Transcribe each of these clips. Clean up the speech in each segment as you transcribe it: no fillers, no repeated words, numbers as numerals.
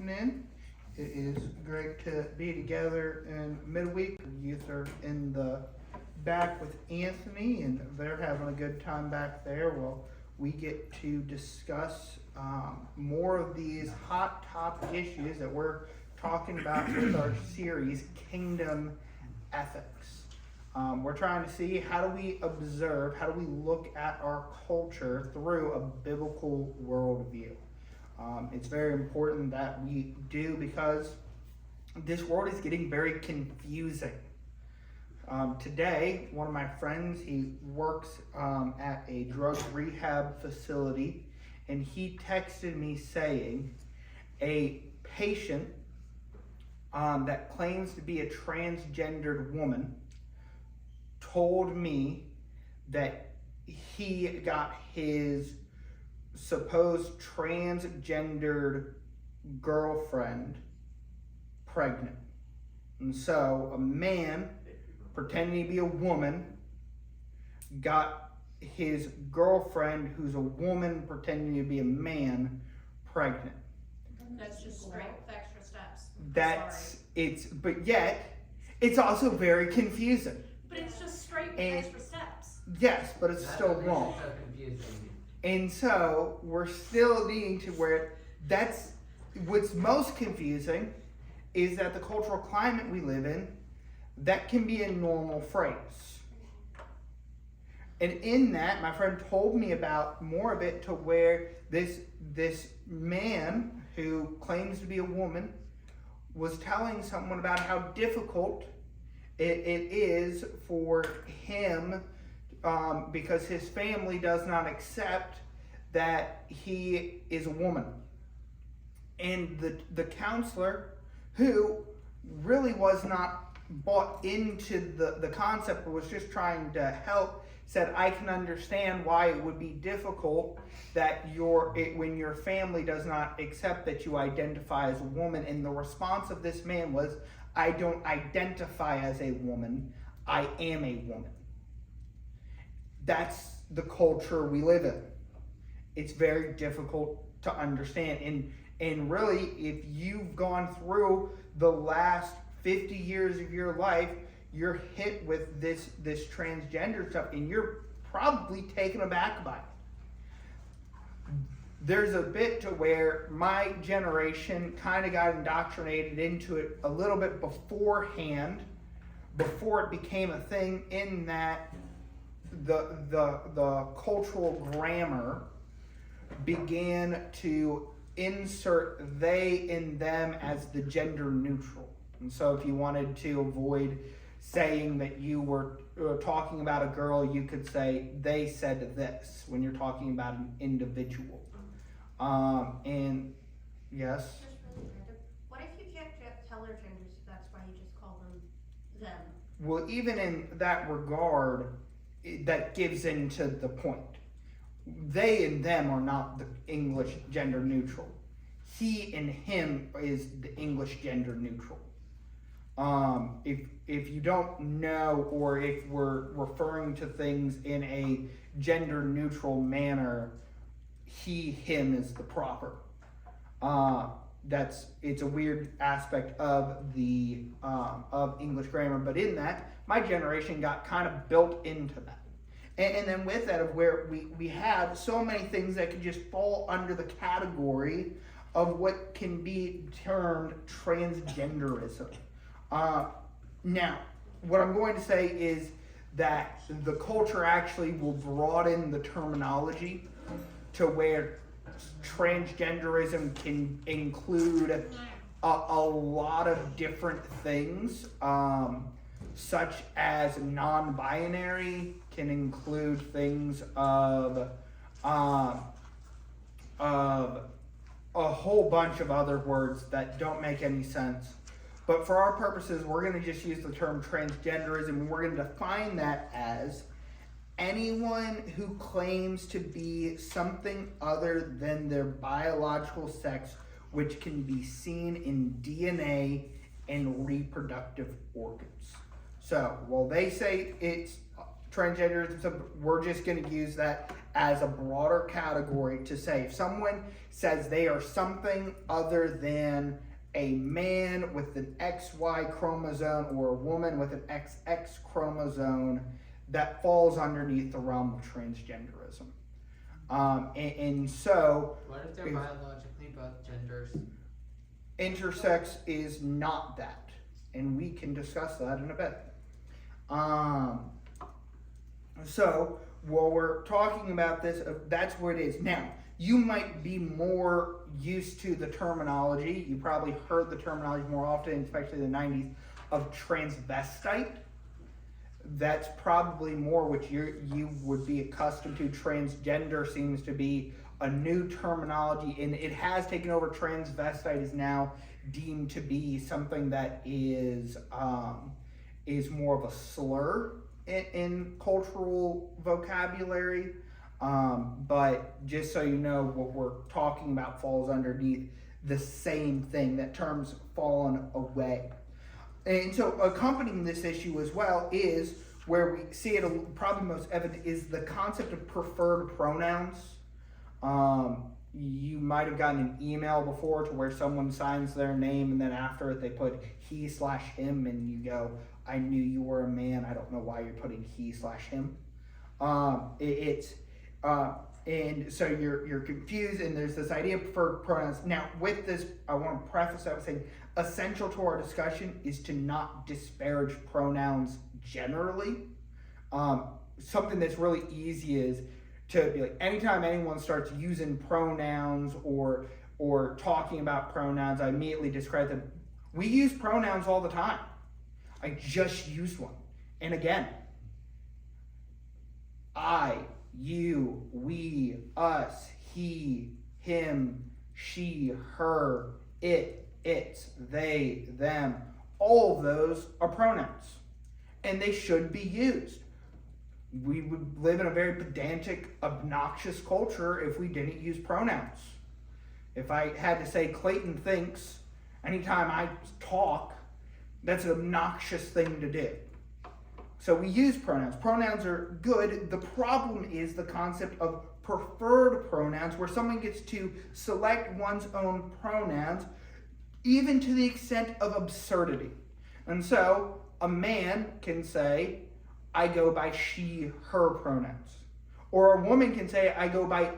listening. It is great to be together in midweek. The youth are in the back with Anthony, and they're having a good time back there. Well, we get to discuss more of these hot topic issues that we're talking about with our series, Kingdom Ethics. We're trying to see, how do we observe, how do we look at our culture through a biblical worldview? It's very important that we do, because this world is getting very confusing. Today, one of my friends, he works at a drug rehab facility, and he texted me saying a patient that claims to be a transgendered woman told me that he got his supposed transgendered girlfriend pregnant. And so a man pretending to be a woman got his girlfriend, who's a woman pretending to be a man, pregnant. That's just straight extra steps. But yet it's also very confusing. But it's just straight extra steps. Yes, but it's still wrong. So confusing. And so we're still needing to where that's what's most confusing is that the cultural climate we live in, that can be a normal phrase. And in that, my friend told me about more of it, to where this man who claims to be a woman was telling someone about how difficult it is for him, because his family does not accept that he is a woman. And the counselor, who really was not bought into the concept, but was just trying to help, said, I can understand why it would be difficult that when your family does not accept that you identify as a woman. And the response of this man was, I don't identify as a woman, I am a woman. That's the culture we live in. It's very difficult to understand. And really, if you've gone through the last 50 years of your life, you're hit with this transgender stuff, and you're probably taken aback by it. There's a bit to where my generation kind of got indoctrinated into it a little bit beforehand, before it became a thing, in that the cultural grammar began to insert they and them as the gender neutral. And so if you wanted to avoid saying that you were talking about a girl, you could say they said this when you're talking about an individual. And yes? Just really random. What if you can't tell their genders, so that's why you just call them them? Well, even in that regard, that gives into the point. They and them are not the English gender neutral. He and him is the English gender neutral. If you don't know, or if we're referring to things in a gender neutral manner, he, him is the proper. It's a weird aspect of the of English grammar, but in that, my generation got kind of built into that. And then with that, of where we have so many things that could just fall under the category of what can be termed transgenderism. Now, what I'm going to say is that the culture actually will broaden the terminology to where transgenderism can include a lot of different things, such as non-binary can include things of a whole bunch of other words that don't make any sense. But for our purposes, we're going to just use the term transgenderism, and we're going to define that as anyone who claims to be something other than their biological sex, which can be seen in DNA and reproductive organs. So while they say it's transgenderism, so we're just going to use that as a broader category to say if someone says they are something other than a man with an XY chromosome or a woman with an XX chromosome, that falls underneath the realm of transgenderism. And so, what if they're biologically both genders? Intersex is not that, and we can discuss that in a bit. So while we're talking about this, that's what it is. Now, you might be more used to the terminology. You probably heard the terminology more often, especially in the 90s, of transvestite. That's probably more what you would be accustomed to. Transgender seems to be a new terminology, and it has taken over. Transvestite is now deemed to be something that is more of a slur in cultural vocabulary. But just so you know, what we're talking about falls underneath the same thing. That term's fallen away. And so accompanying this issue as well is where we see it probably most evident is the concept of preferred pronouns. You might have gotten an email before to where someone signs their name and then after it they put he/him and you go, I knew you were a man. I don't know why you're putting he/him. And so you're confused, and there's this idea of preferred pronouns. Now, with this, I want to preface that with saying essential to our discussion is to not disparage pronouns generally. Something that's really easy is to be like, anytime anyone starts using pronouns or talking about pronouns, I immediately discredit them. We use pronouns all the time. I just used one. And again, I, you, we, us, he, him, she, her, it, its, they, them. All of those are pronouns. And they should be used. We would live in a very pedantic, obnoxious culture if we didn't use pronouns. If I had to say Clayton thinks anytime I talk, that's an obnoxious thing to do. So we use pronouns. Pronouns are good. The problem is the concept of preferred pronouns, where someone gets to select one's own pronouns, even to the extent of absurdity. And so a man can say, I go by she, her pronouns. Or a woman can say, I go by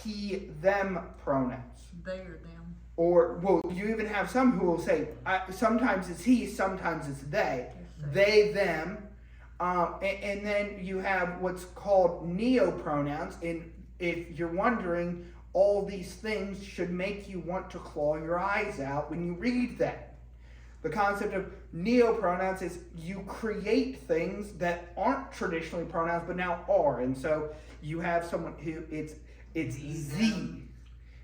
he, them pronouns. They or them. Or, well, you even have some who will say, sometimes it's he, sometimes it's they, them. And then you have what's called neo-pronouns. And if you're wondering, all these things should make you want to claw your eyes out when you read that. The concept of neo-pronouns is you create things that aren't traditionally pronouns but now are. And so you have someone who it's Z,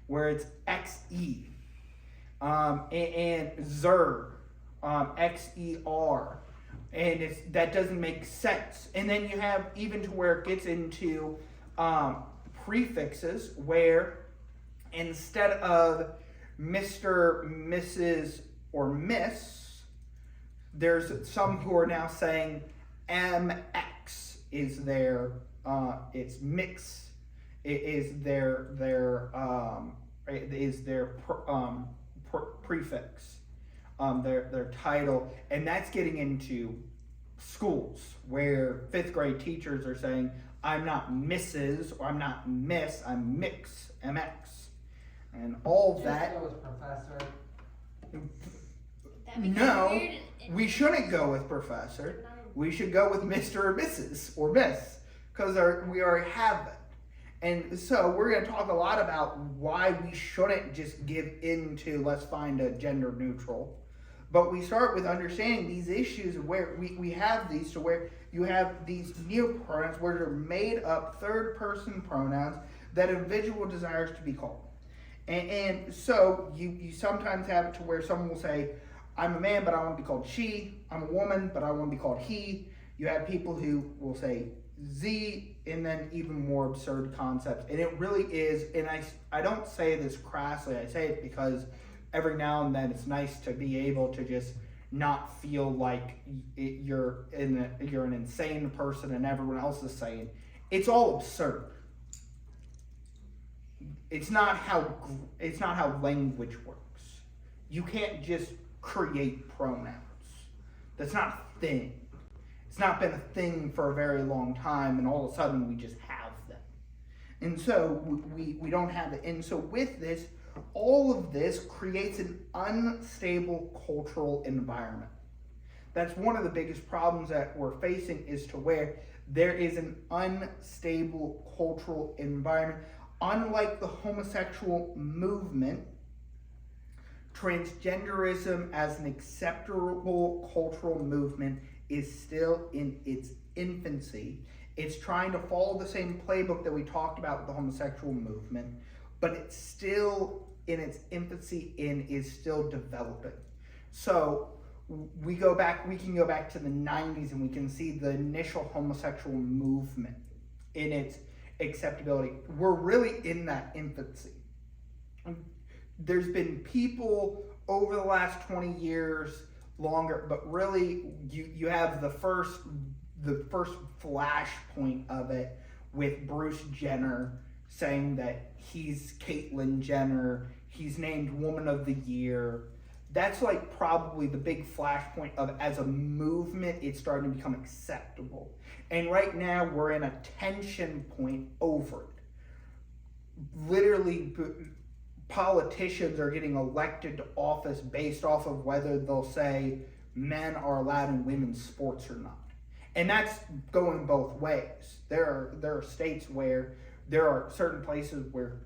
where it's XE, and Zer, XER. And that doesn't make sense. And then you have even to where it gets into prefixes, where instead of Mr., Mrs., or Miss, there's some who are now saying MX is their, it's mix, it is their prefix, their title, and that's getting into schools where 5th grade teachers are saying, I'm not Mrs. or I'm not Miss, I'm Mix, MX, and all that. Just go with professor. No, we shouldn't go with professor. We should go with Mr. or Mrs. or Miss, because we already have that. And so we're going to talk a lot about why we shouldn't just give in to let's find a gender neutral. But we start with understanding these issues where we have these to where you have these neo-pronouns where they're made up third-person pronouns that an individual desires to be called. And so you sometimes have it to where someone will say, I'm a man, but I want to be called she. I'm a woman, but I want to be called he. You have people who will say Z, and then even more absurd concepts. And it really is, and I don't say this crassly, I say it because every now and then it's nice to be able to just not feel like you're an insane person and everyone else is sane. It's all absurd. It's not how language works. You can't just create pronouns. That's not a thing. It's not been a thing for a very long time, and all of a sudden we just have them. And so we don't have it. And so with this, all of this creates an unstable cultural environment. That's one of the biggest problems that we're facing, is to where there is an unstable cultural environment. Unlike the homosexual movement, transgenderism as an acceptable cultural movement is still in its infancy. It's trying to follow the same playbook that we talked about with the homosexual movement, but it's still in its infancy and is still developing. So we can go back to the 90s and we can see the initial homosexual movement in its acceptability. We're really in that infancy. There's been people over the last 20 years longer, but really you have the first flashpoint of it with Bruce Jenner saying that he's Caitlyn Jenner, he's named Woman of the Year. That's like probably the big flashpoint of, as a movement, it's starting to become acceptable. And right now we're in a tension point over it. Literally, politicians are getting elected to office based off of whether they'll say men are allowed in women's sports or not. And that's going both ways. There are states where there are certain places where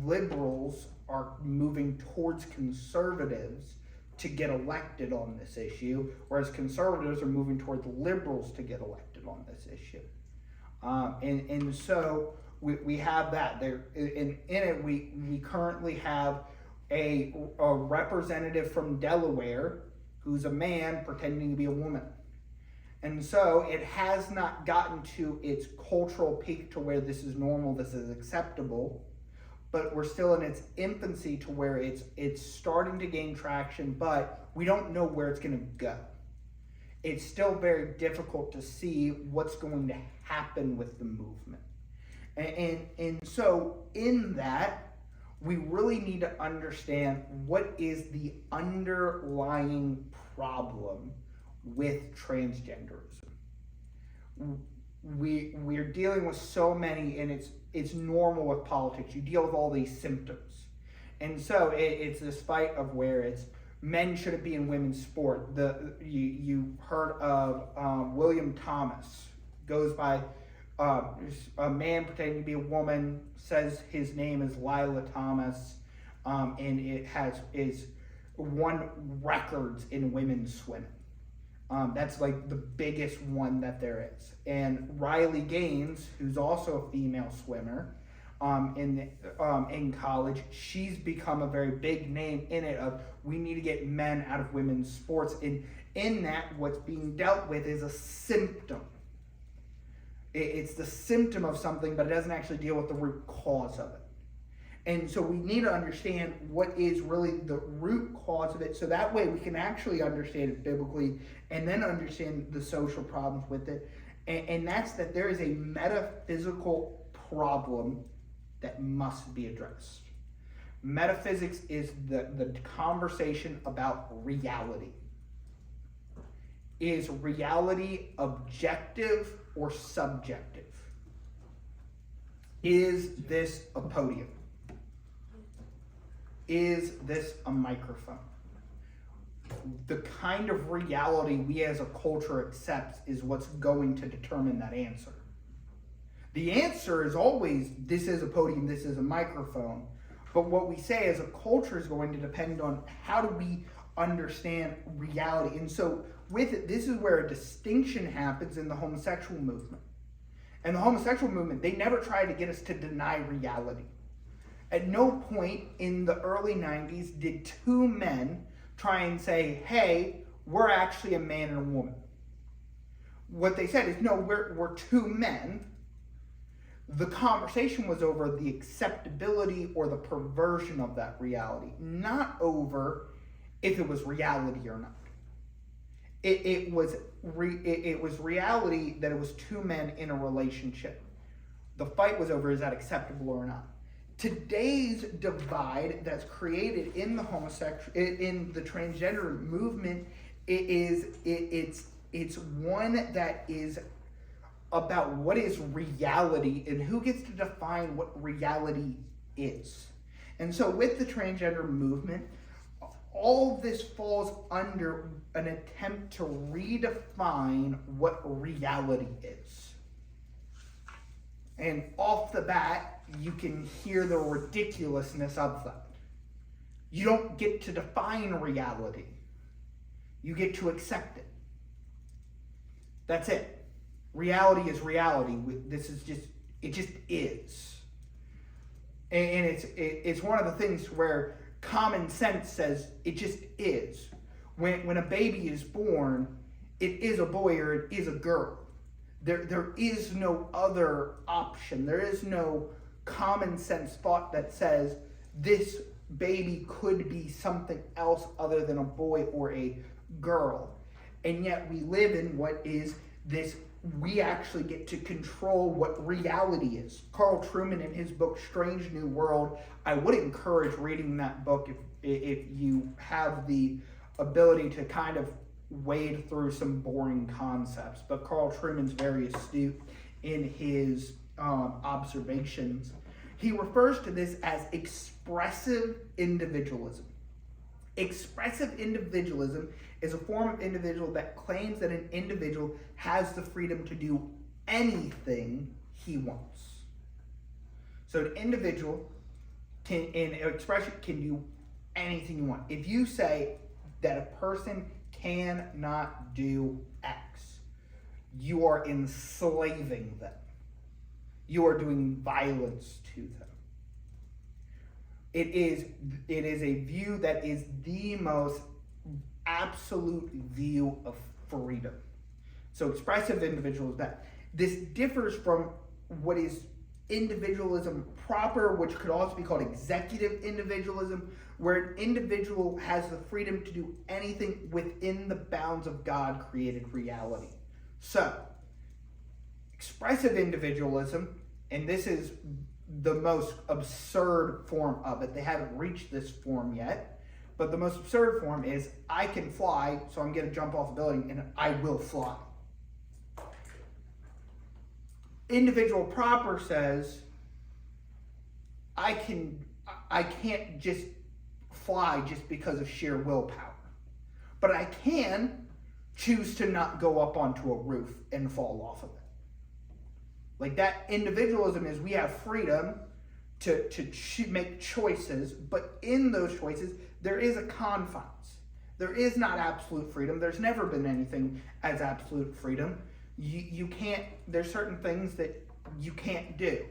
liberals are moving towards conservatives to get elected on this issue, whereas conservatives are moving towards liberals to get elected on this issue. And so we have that there. In it, we currently have a representative from Delaware who's a man pretending to be a woman. And so it has not gotten to its cultural peak to where this is normal, this is acceptable, but we're still in its infancy to where it's starting to gain traction, but we don't know where it's going to go. It's still very difficult to see what's going to happen with the movement. And so in that, we really need to understand what is the underlying problem with transgenderism. We're dealing with so many, and it's normal with politics. You deal with all these symptoms. And so it's this fight of where it's men shouldn't be in women's sport. You heard of William Thomas, goes by a man pretending to be a woman, says his name is Lila Thomas, and is won records in women's swimming. That's like the biggest one that there is. And Riley Gaines, who's also a female swimmer, in college, she's become a very big name in it of we need to get men out of women's sports. And in that, what's being dealt with is a symptom. It's the symptom of something, but it doesn't actually deal with the root cause of it. And so we need to understand what is really the root cause of it, so that way we can actually understand it biblically and then understand the social problems with it. And that's that there is a metaphysical problem that must be addressed. Metaphysics is the conversation about reality. Is reality objective or subjective? Is this a podium? Is this a microphone? The kind of reality we as a culture accepts is what's going to determine that answer. The answer is always, this is a podium, this is a microphone. But what we say as a culture is going to depend on how do we understand reality. And so with it, this is where a distinction happens in the homosexual movement. And the homosexual movement, they never tried to get us to deny reality. At no point in the early 90s did two men try and say, hey, we're actually a man and a woman. What they said is, no, we're two men. The conversation was over the acceptability or the perversion of that reality, not over if it was reality or not. it was reality that it was two men in a relationship. The fight was over, is that acceptable or not? Today's divide that's created in the in the transgender movement, it's one that is about what is reality and who gets to define what reality is. And so with the transgender movement, all of this falls under an attempt to redefine what reality is. And off the bat, you can hear the ridiculousness of that. You don't get to define reality. You get to accept it. That's it. Reality is reality. This is just, it just is. And it's one of the things where common sense says it just is. When a baby is born, it is a boy or it is a girl. There is no other option. There is no common sense thought that says this baby could be something else other than a boy or a girl. And yet we live in what is this, we actually get to control what reality is. Carl Trueman, in his book Strange New World, I would encourage reading that book if you have the ability to kind of wade through some boring concepts. But Carl Trueman's very astute in his observations. He refers to this as expressive individualism. Expressive individualism is a form of individual that claims that an individual has the freedom to do anything he wants. So an individual in expression can do anything you want. If you say that a person cannot do X, you are enslaving them. You are doing violence to them. It is a view that is the most absolute view of freedom. So expressive individuals, that this differs from what is individualism proper, which could also be called executive individualism, where an individual has the freedom to do anything within the bounds of God-created reality. So, expressive individualism, and this is the most absurd form of it. They haven't reached this form yet, but the most absurd form is I can fly, so I'm going to jump off a building and I will fly. Individual proper says I can't just fly just because of sheer willpower, but I can choose to not go up onto a roof and fall off of it. Like, that individualism is we have freedom to make choices, but in those choices, there is a confines. There is not absolute freedom. There's never been anything as absolute freedom. You can't, there's certain things that you can't do.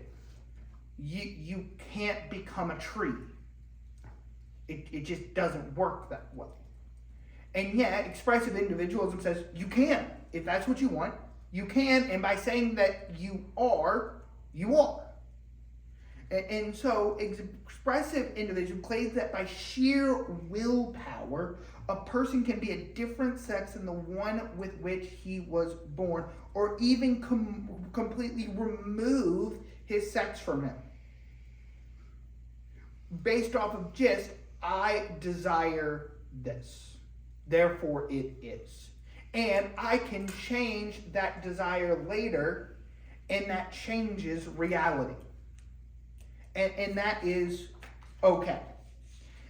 You can't become a tree. It just doesn't work that way. And yet, expressive individualism says you can. If that's what you want, you can, and by saying that you are, you are. And so expressive individual claims that by sheer willpower, a person can be a different sex than the one with which he was born, or even completely remove his sex from him. Based off of just, I desire this, therefore it is. And I can change that desire later, and that changes reality. And that is okay.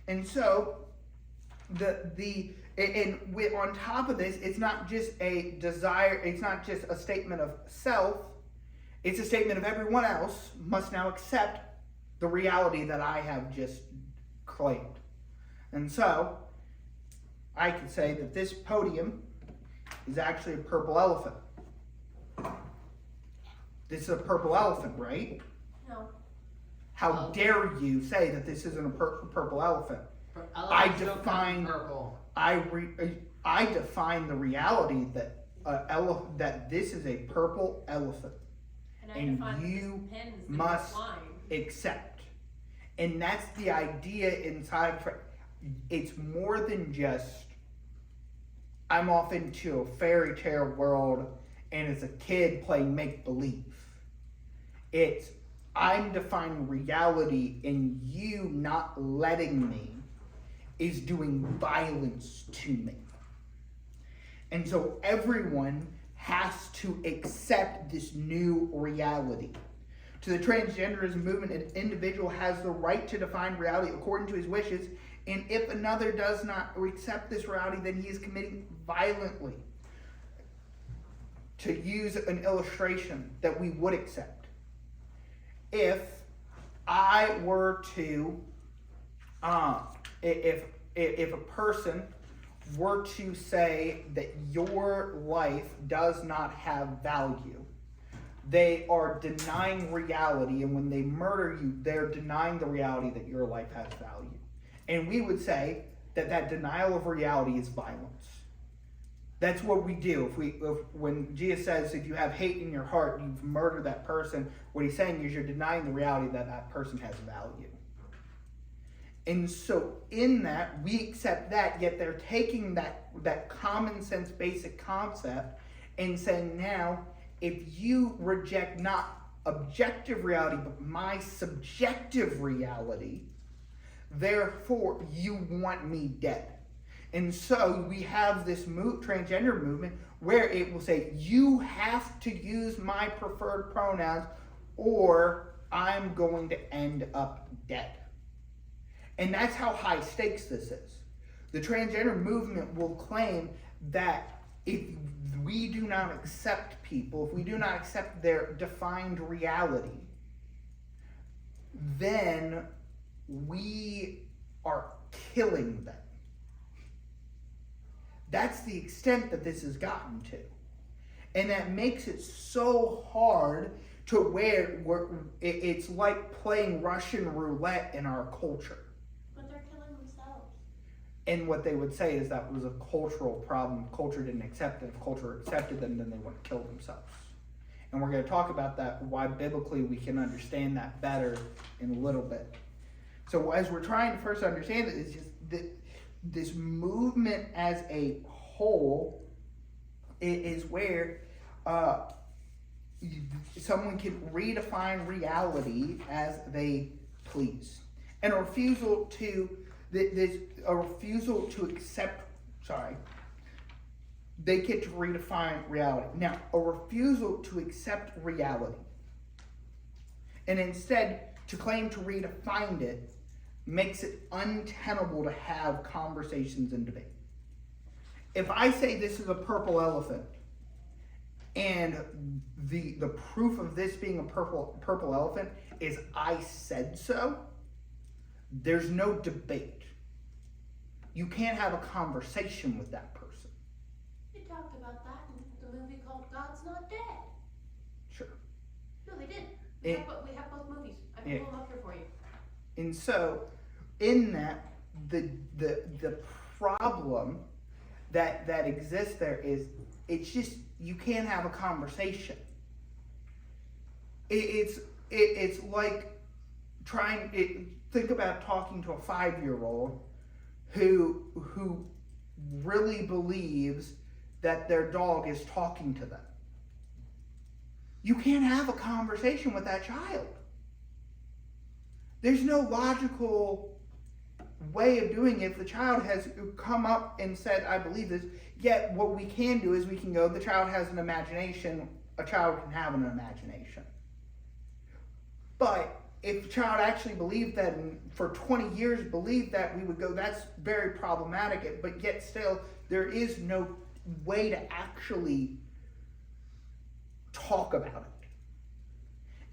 And so on top of this, it's not just a desire, it's not just a statement of self, it's a statement of everyone else must now accept the reality that I have just claimed. And so I could say that this podium is actually a purple elephant. This is a purple elephant, right? No. How dare you say that this isn't a purple elephant? I define purple. I define the reality that that this is a purple elephant, and you must accept. And that's the idea inside. It's more than just I'm off into a fairy tale world and as a kid playing make believe. It's I'm defining reality and you not letting me is doing violence to me. And so everyone has to accept this new reality. To the transgenderism movement, an individual has the right to define reality according to his wishes, and if another does not accept this reality, then he is committing violently. To use an illustration that we would accept, if I were to, if a person were to say that your life does not have value, they are denying reality, and when they murder you, they're denying the reality that your life has value. And we would say that that denial of reality is violence. That's what we do. When Jesus says, if you have hate in your heart, you've murdered that person, what he's saying is you're denying the reality that that person has value. And so in that, we accept that, yet they're taking that common sense basic concept and saying now, if you reject not objective reality, but my subjective reality, therefore you want me dead. And so we have this transgender movement where it will say, you have to use my preferred pronouns or I'm going to end up dead. And that's how high stakes this is. The transgender movement will claim that if we do not accept people, if we do not accept their defined reality, then we are killing them. That's the extent that this has gotten to. And that makes it so hard to where it's like playing Russian roulette in our culture. But they're killing themselves. And what they would say is that was a cultural problem. Culture didn't accept it. If culture accepted them, then they wouldn't kill themselves. And we're going to talk about that, why biblically we can understand that better in a little bit. So as we're trying to first understand it, it's just that this movement as a whole is where someone can redefine reality as they please. And a refusal to accept, they get to redefine reality. Now, a refusal to accept reality and instead to claim to redefine it makes it untenable to have conversations and debate. If I say this is a purple elephant, and the proof of this being a purple elephant is I said so, there's no debate. You can't have a conversation with that person. They talked about that in the movie called God's Not Dead. Sure. No, they did. We have both movies. I can pull them up here for you. And so, in that, the problem that exists there is, it's just, you can't have a conversation. It's like think about talking to a 5-year-old who really believes that their dog is talking to them. You can't have a conversation with that child. There's no logical way of doing it if the child has come up and said, I believe this. Yet what we can do is we can go, the child has an imagination, a child can have an imagination. But if the child actually believed that and for 20 years believed that, we would go, that's very problematic. But yet still, there is no way to actually talk about it.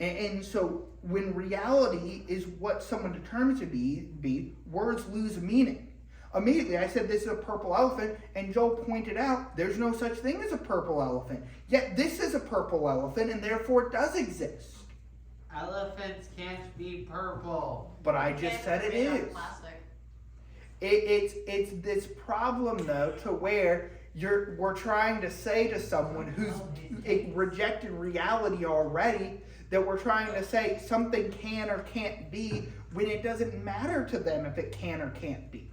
And so when reality is what someone determines to be, words lose meaning. Immediately I said this is a purple elephant, and Joel pointed out there's no such thing as a purple elephant. Yet this is a purple elephant, and therefore it does exist. Elephants can't be purple. But I just said it is. It's this problem though, to where we're trying to say to someone who's rejected reality already, that we're trying to say something can or can't be when it doesn't matter to them if it can or can't be.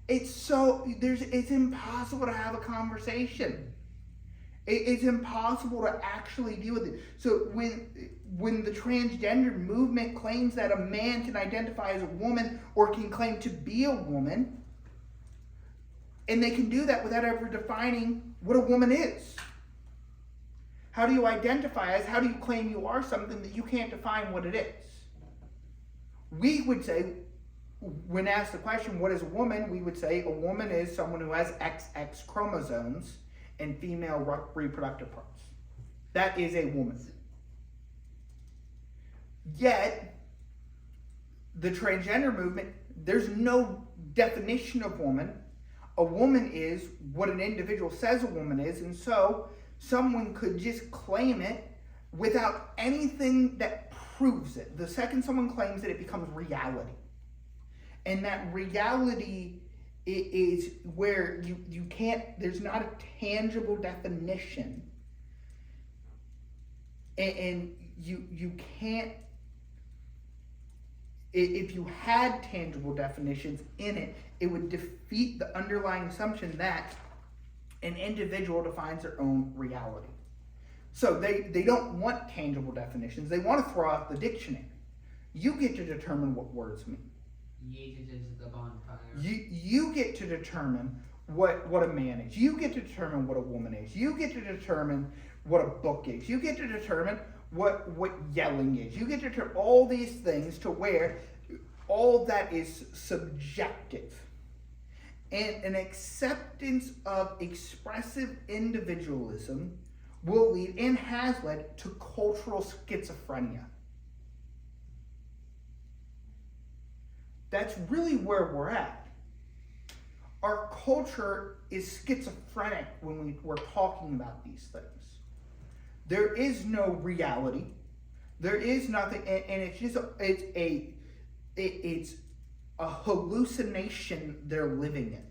It's impossible to have a conversation. It's impossible to actually deal with it. So when the transgender movement claims that a man can identify as a woman or can claim to be a woman, and they can do that without ever defining what a woman is. How do you identify as? How do you claim you are something that you can't define what it is? We would say, when asked the question, what is a woman? We would say a woman is someone who has XX chromosomes and female reproductive parts. That is a woman. Yet, the transgender movement, there's no definition of woman. A woman is what an individual says a woman is, and so someone could just claim it without anything that proves it. The second someone claims it, it becomes reality. And that reality is where you can't, there's not a tangible definition. And you can't, if you had tangible definitions in it, it would defeat the underlying assumption that an individual defines their own reality. So they don't want tangible definitions. They want to throw out the dictionary. You get to determine what words mean. Yeeted into the bonfire. You get to determine what a man is. You get to determine what a woman is. You get to determine what a book is. You get to determine what yelling is. You get to determine all these things to where all that is subjective. And an acceptance of expressive individualism will lead and has led to cultural schizophrenia. That's really where we're at. Our culture is schizophrenic when we're talking about these things. There is no reality. There is nothing, and it's a hallucination they're living in,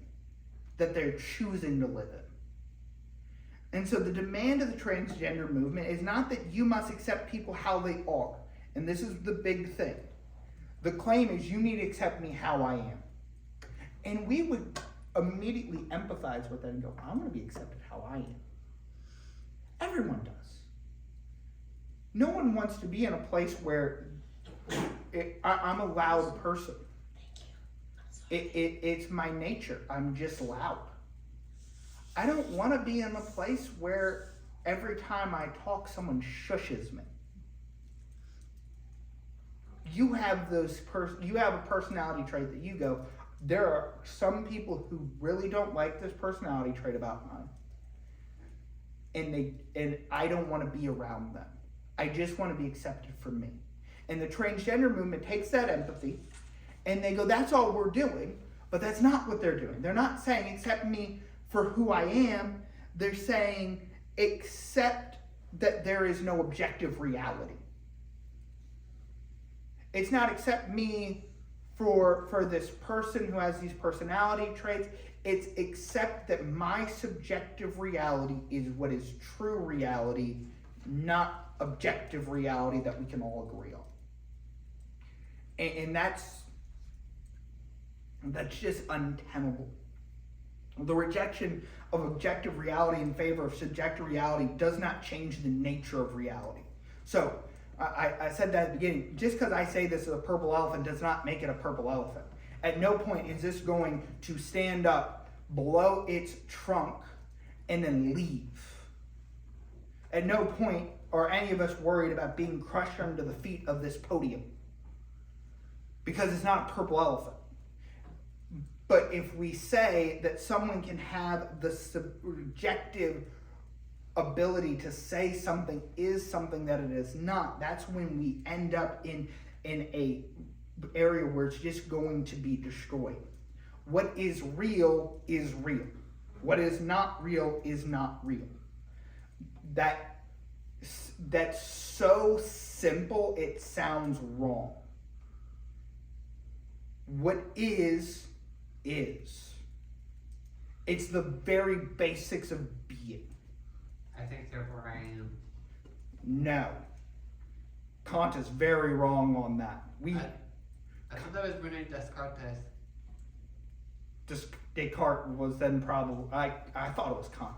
that they're choosing to live in. And so the demand of the transgender movement is not that you must accept people how they are. And this is the big thing. The claim is you need to accept me how I am. And we would immediately empathize with that and go, I'm going to be accepted how I am. Everyone does. No one wants to be in a place where I'm a loud person. It's my nature. I'm just loud. I don't want to be in a place where every time I talk, someone shushes me. You have a personality trait that you go, there are some people who really don't like this personality trait about mine. And I don't want to be around them. I just want to be accepted for me. And the transgender movement takes that empathy and they go, that's all we're doing, but that's not what they're doing. They're not saying accept me for who I am. They're saying accept that there is no objective reality. It's not accept me for this person who has these personality traits. It's accept that my subjective reality is what is true reality, not objective reality that we can all agree on. And that's just untenable. The rejection of objective reality in favor of subjective reality does not change the nature of reality. So, I said that at the beginning, just because I say this is a purple elephant does not make it a purple elephant. At no point is this going to stand up, blow its trunk, and then leave. At no point are any of us worried about being crushed under the feet of this podium. Because it's not a purple elephant. But if we say that someone can have the subjective ability to say something is something that it is not, that's when we end up in a area where it's just going to be destroyed. What is real is real. What is not real is not real. That's so simple it sounds wrong. What is. It's the very basics of being. I think therefore I am. No. Kant is very wrong on that. I thought that was Rene Descartes. Descartes was then probably, I thought it was Kant.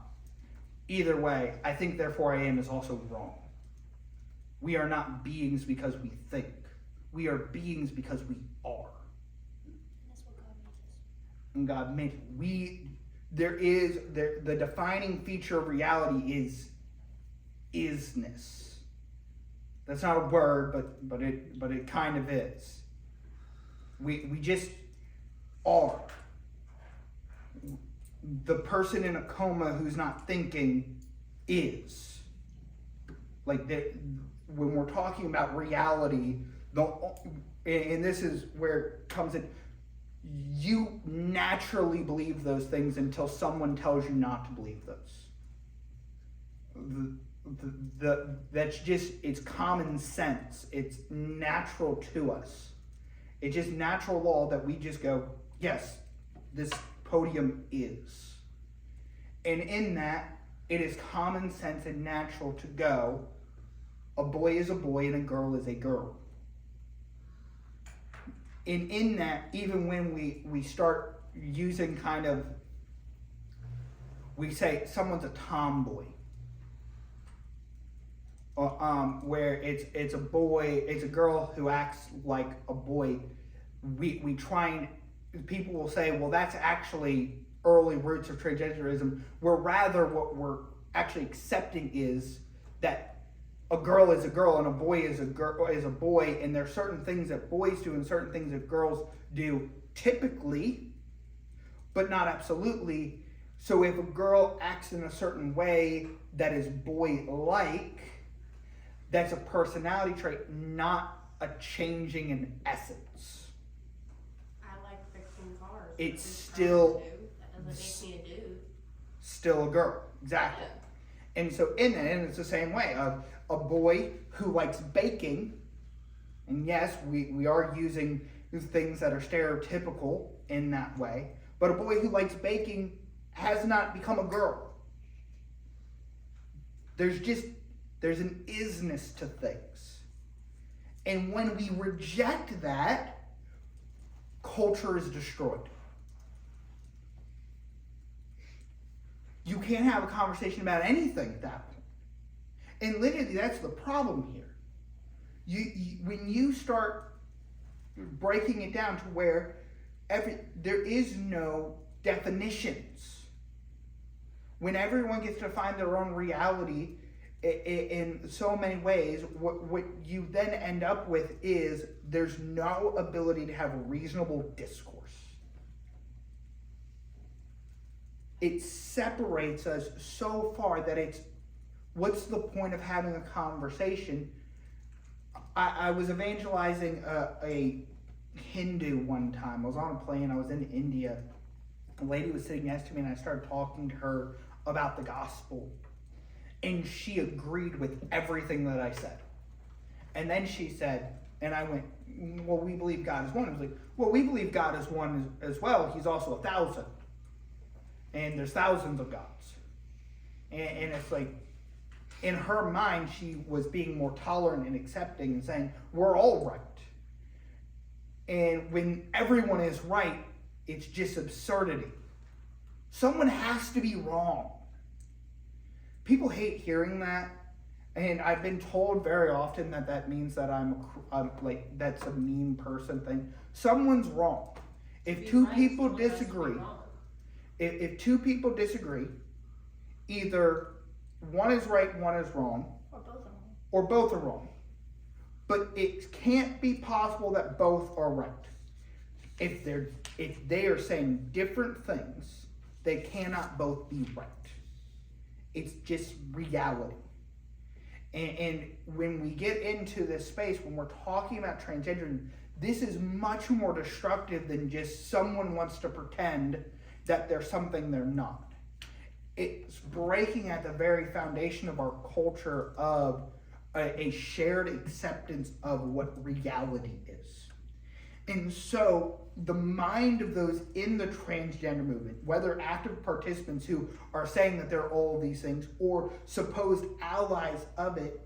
Either way, I think therefore I am is also wrong. We are not beings because we think. We are beings because we are. That's what God makes us. And God made the defining feature of reality is isness. That's not a word, but it kind of is. We just are. The person in a coma who's not thinking is. Like when we're talking about reality, and this is where it comes in, you naturally believe those things until someone tells you not to believe those. That's just, it's common sense. It's natural to us. It's just natural law that we just go, yes, this podium is. And in that, it is common sense and natural to go, a boy is a boy and a girl is a girl. And in that, even when we start using kind of, we say someone's a tomboy, where it's a boy, it's a girl who acts like a boy. We try and people will say, well, that's actually early roots of transgenderism, where rather what we're actually accepting is that a girl is a girl and a boy is a boy, and there are certain things that boys do and certain things that girls do typically, but not absolutely. So if a girl acts in a certain way that is boy-like, that's a personality trait, not a changing in essence. I like fixing cars. It's That's still- what that doesn't make me a dude. Still a girl, exactly. Yeah. And so in that, and it's the same way of a boy who likes baking, and yes, we are using things that are stereotypical in that way, but a boy who likes baking has not become a girl. There's an isness to things. And when we reject that, culture is destroyed. You can't have a conversation about anything at that point. And literally, that's the problem here. When you start breaking it down to where there is no definitions. When everyone gets to find their own reality in so many ways, what you then end up with is there's no ability to have a reasonable discourse. It separates us so far that it's, what's the point of having a conversation? I was evangelizing a Hindu one time. I was on a plane, I was in India. A lady was sitting next to me and I started talking to her about the gospel. And she agreed with everything that I said. And then she said, and I went, well, we believe God is one. I was like, well, we believe God is one as well. He's also 1,000. And there's thousands of gods. And it's like, in her mind, she was being more tolerant and accepting and saying, we're all right. And when everyone is right, it's just absurdity. Someone has to be wrong. People hate hearing that. And I've been told very often that means that I'm like, that's a mean person thing. Someone's wrong. If two people disagree, if two people disagree, either one is right, one is wrong, or both are wrong. But it can't be possible that both are right. If they are saying different things, they cannot both be right. It's just reality. And when we get into this space, when we're talking about transgenderism, this is much more destructive than just someone wants to pretend that they're something they're not. It's breaking at the very foundation of our culture of a shared acceptance of what reality is. And so the mind of those in the transgender movement, whether active participants who are saying that they're all of these things or supposed allies of it,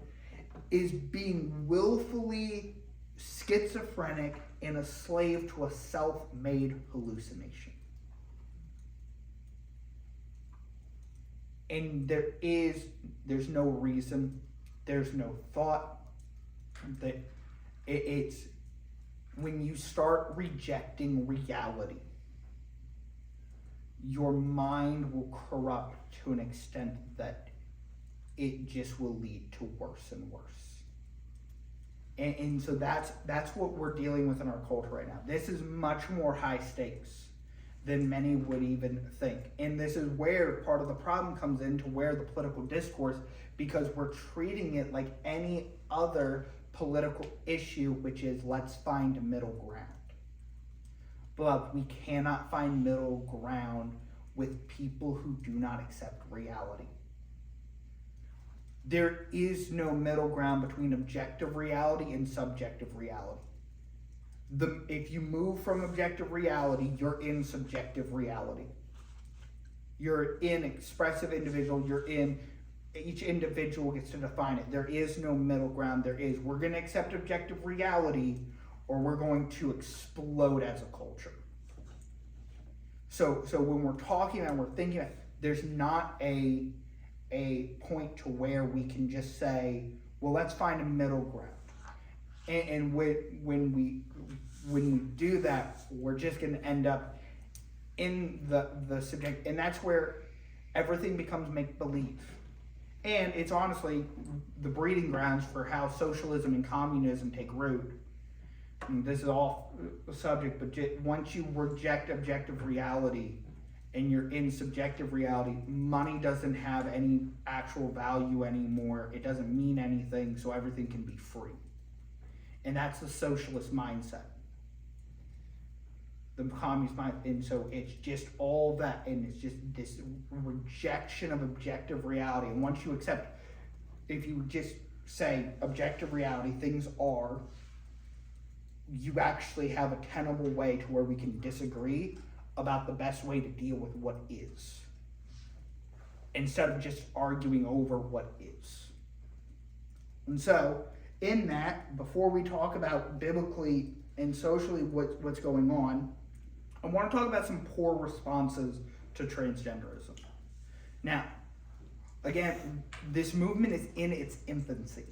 is being willfully schizophrenic and a slave to a self-made hallucination. And there's no reason, there's no thought that it's when you start rejecting reality, your mind will corrupt to an extent that it just will lead to worse and worse. And so that's what we're dealing with in our culture right now. This is much more high stakes than many would even think. And this is where part of the problem comes into where the political discourse, because we're treating it like any other political issue, which is let's find a middle ground. But we cannot find middle ground with people who do not accept reality. There is no middle ground between objective reality and subjective reality. If you move from objective reality, you're in subjective reality. You're in expressive individual, each individual gets to define it. There is no middle ground. We're going to accept objective reality or we're going to explode as a culture. So when we're talking and we're thinking, there's not a point to where we can just say, well, let's find a middle ground. And when we do that, we're just going to end up in the subject, and that's where everything becomes make-believe. And it's honestly the breeding grounds for how socialism and communism take root. I mean, this is all a subject, but once you reject objective reality and you're in subjective reality, money doesn't have any actual value anymore. It doesn't mean anything, so everything can be free. And that's the socialist mindset. The communist mind, and so it's just all that, and it's just this rejection of objective reality. And once you accept, if you just say objective reality, things are, you actually have a tenable way to where we can disagree about the best way to deal with what is, instead of just arguing over what is. And so, in that, before we talk about biblically and socially what's going on, I want to talk about some poor responses to transgenderism. Now, again, this movement is in its infancy.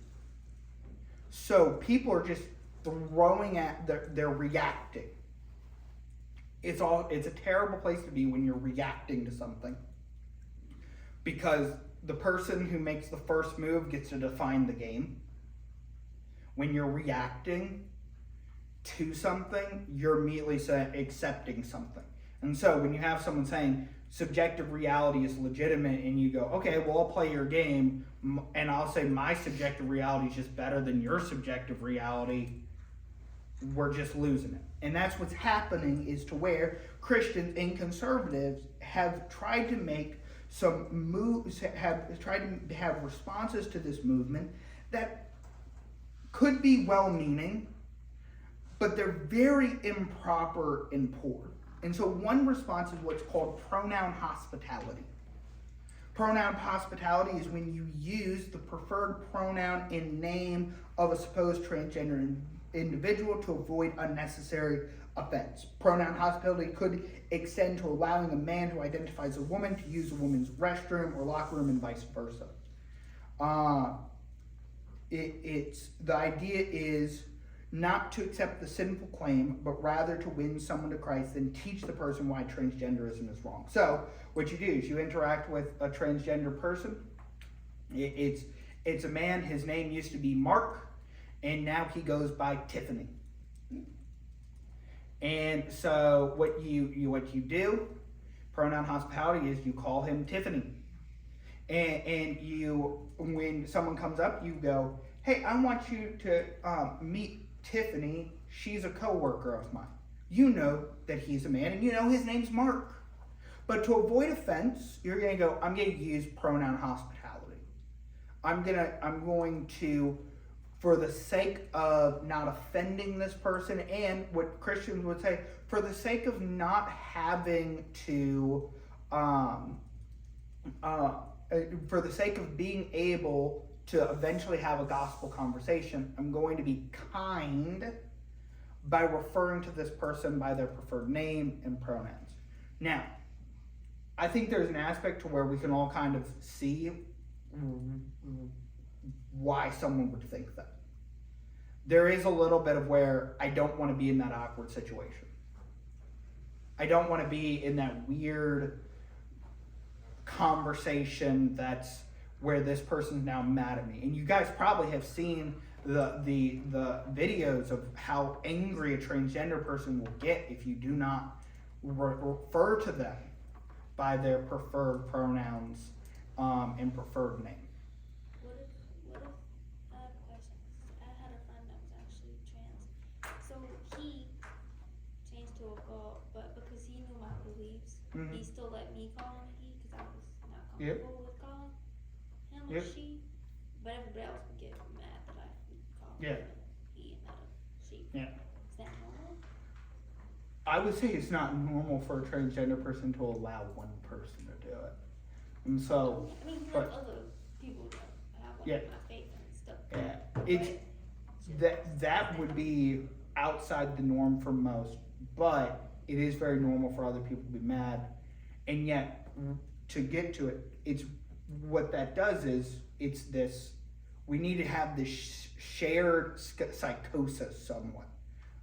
So people are just throwing at, they're reacting. It's a terrible place to be when you're reacting to something, because the person who makes the first move gets to define the game. When you're reacting to something, you're immediately accepting something. And so when you have someone saying subjective reality is legitimate, and you go, okay, well, I'll play your game, and I'll say my subjective reality is just better than your subjective reality, we're just losing it. And that's what's happening, is to where Christians and conservatives have tried to make some moves, have tried to have responses to this movement that could be well-meaning, but they're very improper and poor. And so one response is what's called pronoun hospitality. Pronoun hospitality is when you use the preferred pronoun in name of a supposed transgender individual to avoid unnecessary offense. Pronoun hospitality could extend to allowing a man who identifies as a woman to use a woman's restroom or locker room and vice versa. The idea is not to accept the sinful claim, but rather to win someone to Christ and teach the person why transgenderism is wrong. So what you do is you interact with a transgender person. It's a man. His name used to be Mark, and now he goes by Tiffany. And so what you do, pronoun hospitality, is you call him Tiffany. And you, when someone comes up, you go, hey, I want you to meet Tiffany. She's a coworker of mine. You know that he's a man, and you know his name's Mark. But to avoid offense, you're going to go, I'm going to use pronoun hospitality. I'm going to, for the sake of not offending this person, and what Christians would say, for the sake of not having to, for the sake of being able to eventually have a gospel conversation, I'm going to be kind by referring to this person by their preferred name and pronouns. Now, I think there's an aspect to where we can all kind of see why someone would think that. There is a little bit of where I don't want to be in that awkward situation. I don't want to be in that weird conversation that's where this person's now mad at me. And you guys probably have seen the videos of how angry a transgender person will get if you do not refer to them by their preferred pronouns and preferred name. What if, I have a question. I had a friend that was actually trans. So he changed to a girl, but because he knew my beliefs, he still let me call him he, because I was not comfortable with calling him a she. But everybody else would get mad that I would call him he and not a she. Yeah. Is that normal? I would say it's not normal for a transgender person to allow one person to do it. And so, I mean, but- there's other people that have like Yeah. my faith and stuff. yeah, that would be outside the norm for most, but it is very normal for other people to be mad. And yet, to get to it, it's what that does is it's this. We need to have this shared psychosis somewhat,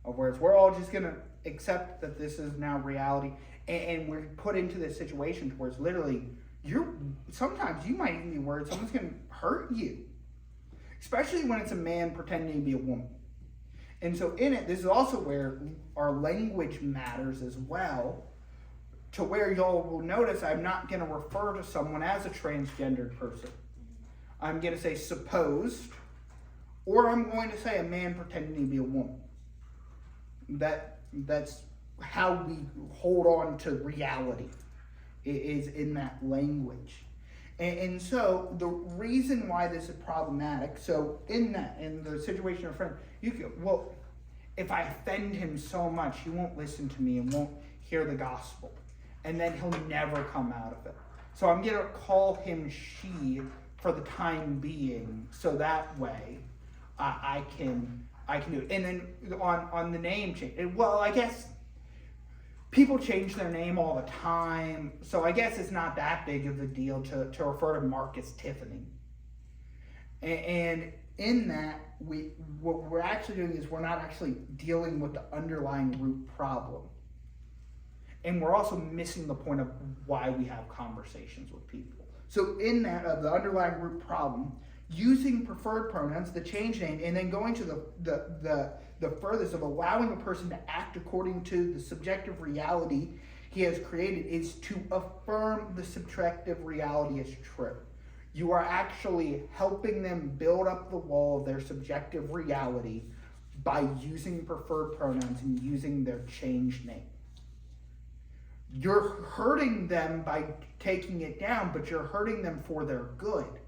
of where we're all just gonna accept that this is now reality, and we're put into this situation where it's literally sometimes you might even be worried someone's gonna hurt you, especially when it's a man pretending to be a woman. And so in it, this is also where our language matters as well, to where y'all will notice I'm not gonna refer to someone as a transgendered person. I'm gonna say supposed, or I'm going to say a man pretending to be a woman. That's how we hold on to reality, is in that language. And so the reason why this is problematic, so in the situation of a friend, you could, well, if I offend him so much, he won't listen to me and won't hear the gospel. And then he'll never come out of it. So I'm gonna call him she for the time being, so that way I can do it. And then on the name change, well, I guess people change their name all the time, so I guess it's not that big of a deal to refer to Mark as Tiffany. And in that, what we're actually doing is we're not actually dealing with the underlying root problem. And we're also missing the point of why we have conversations with people. So in that, of the underlying root problem, using preferred pronouns, the change name, and then going to the furthest of allowing a person to act according to the subjective reality he has created is to affirm the subjective reality as true. You are actually helping them build up the wall of their subjective reality by using preferred pronouns and using their change name. You're hurting them by taking it down, but you're hurting them for their good.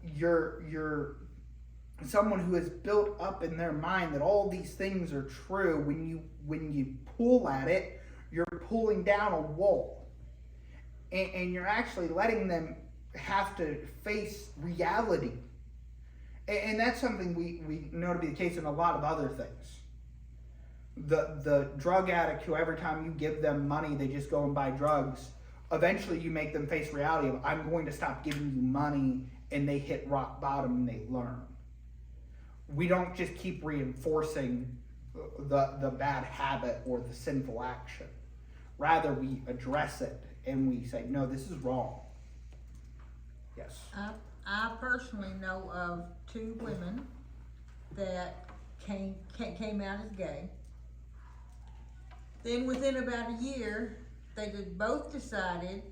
You're someone who has built up in their mind that all these things are true. When you pull at it, you're pulling down a wall, and you're actually letting them have to face reality. And that's something we know to be the case in a lot of other things. The drug addict who every time you give them money, they just go and buy drugs. Eventually you make them face reality of, I'm going to stop giving you money, and they hit rock bottom and they learn. We don't just keep reinforcing the bad habit or the sinful action. Rather, we address it and we say, no, this is wrong. Yes. I personally know of 2 women that came out as gay. Then within about a year, they both decided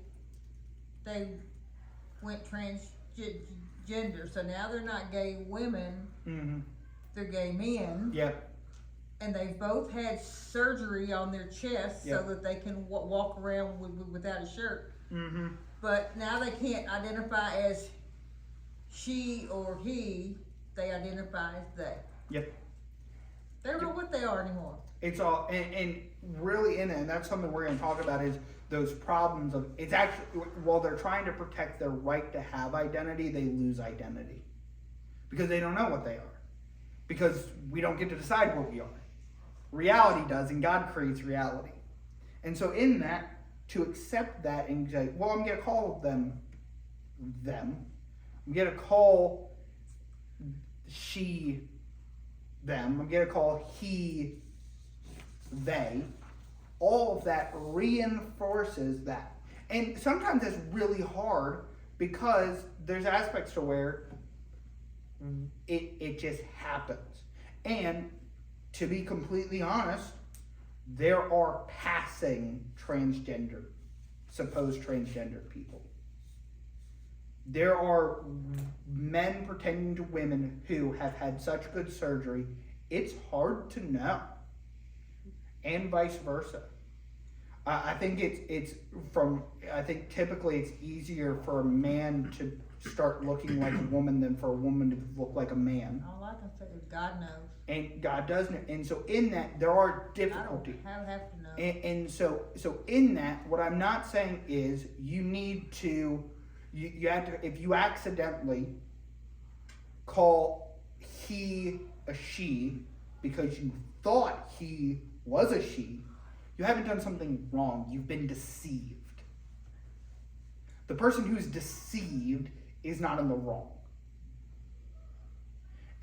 they went transgender. So now they're not gay women, they're gay men. Yep. And they've both had surgery on their chest so that they can walk around without a shirt. Mm-hmm. But now they can't identify as she or he, they identify as they. Yep. They don't know what they are anymore. It's all, and really in it, and that's something we're going to talk about, is those problems of, it's actually, while they're trying to protect their right to have identity, they lose identity. Because they don't know what they are. Because we don't get to decide what we are. Reality does, and God creates reality. And so in that, to accept that and say, well, I'm gonna call them. I'm gonna call she, them. I'm gonna call he, they. All of that reinforces that. And sometimes it's really hard because there's aspects to where it just happens. And to be completely honest, there are passing supposed transgender people. There are men pretending to women who have had such good surgery, it's hard to know. And vice versa. I think I think typically it's easier for a man to start looking like a woman than for a woman to look like a man. All I can say is God knows. And God does know. And so in that, there are difficulties. I don't have to know. And so in that, what I'm not saying is you need to, you have to, if you accidentally call he a she because you thought he was a she, you haven't done something wrong. You've been deceived. The person who's deceived is not in the wrong.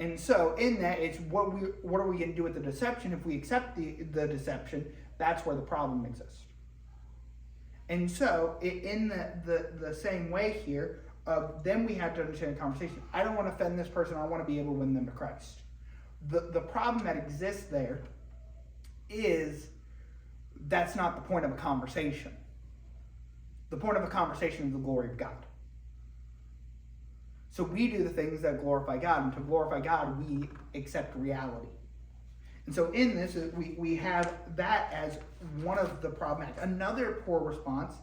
And so in that, it's what are we going to do with the deception? If we accept the deception, that's where the problem exists. And so in the same way here, then we have to understand the conversation. I don't want to offend this person. I want to be able to win them to Christ. The problem that exists there is that's not the point of a conversation. The point of a conversation is the glory of God. So we do the things that glorify God, and to glorify God, we accept reality. And so in this, we have that as one of the problematic. Another poor response